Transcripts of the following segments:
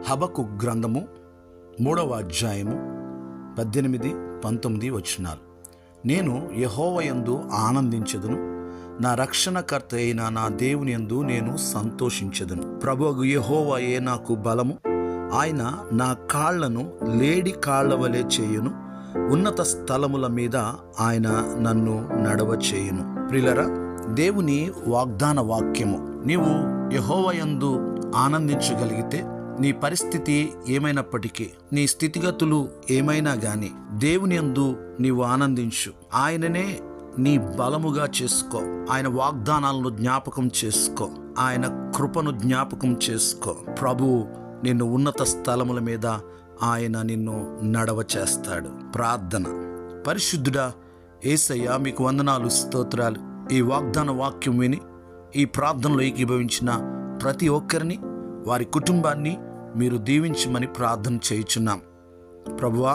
హబక్కు గ్రంథము 3వ అధ్యాయము 18-19 వచనాలు. నేను యెహోవా యందు ఆనందించెదను, నా రక్షణకర్త అయిన నా దేవుని యందు నేను సంతోషించెదను. ప్రభువు యెహోవాయే నాకు బలము, ఆయన నా కాళ్లను లేడి కాళ్ల వలె చేయును, ఉన్నత స్థలముల మీద ఆయన నన్ను నడవ చేయును. ప్రియులరా, దేవుని వాగ్దాన వాక్యము. నీవు యెహోవా యందు ఆనందించగలిగితే నీ పరిస్థితి ఏమైనప్పటికీ, నీ స్థితిగతులు ఏమైనా గాని దేవుని యందు నీవు ఆనందించు. ఆయననే నీ బలముగా చేసుకో. ఆయన వాగ్దానాలను జ్ఞాపకం చేసుకో. ఆయన కృపను జ్ఞాపకం చేసుకో. ప్రభువు నిన్ను ఉన్నత స్థలముల మీద ఆయన నిన్ను నడవ చేస్తాడు. ప్రార్థన. పరిశుద్ధుడా యేసయ్య, మీకు వందనాలు, స్తోత్రాలు. ఈ వాగ్దాన వాక్యం విని ఈ ప్రార్థనలో ఏకీభవించిన ప్రతి ఒక్కరిని, వారి కుటుంబాన్ని మీరు దీవించమని ప్రార్థన చేయుచున్నాం. ప్రభువా,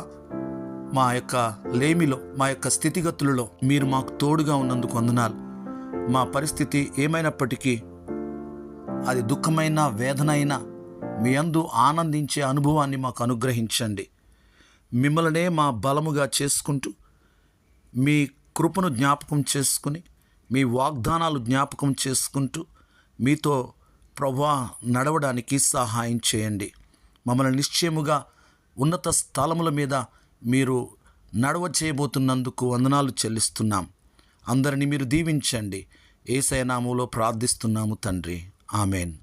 మా యొక్క లేమిలో, మా యొక్క స్థితిగతులలో మీరు మాకు తోడుగా ఉన్నందుకు వందనాలు. మా పరిస్థితి ఏమైనప్పటికీ, అది దుఃఖమైన, వేదన అయినా, మీ యందు ఆనందించే అనుభవాన్ని మాకు అనుగ్రహించండి. మిమ్మల్నే మా బలముగా చేసుకుంటూ, మీ కృపను జ్ఞాపకం చేసుకుని, మీ వాగ్దానాలు జ్ఞాపకం చేసుకుంటూ, మీతో ప్రభువా నడవడానికి సహాయం చేయండి. మమ్మల్ని నిశ్చయముగా ఉన్నత స్థలముల మీద మీరు నడవ చేయబోతున్నందుకు వందనాలు చెల్లిస్తున్నాం. అందరినీ మీరు దీవించండి. యేసయ్య నామములో ప్రార్థిస్తున్నాము తండ్రి. ఆమెన్.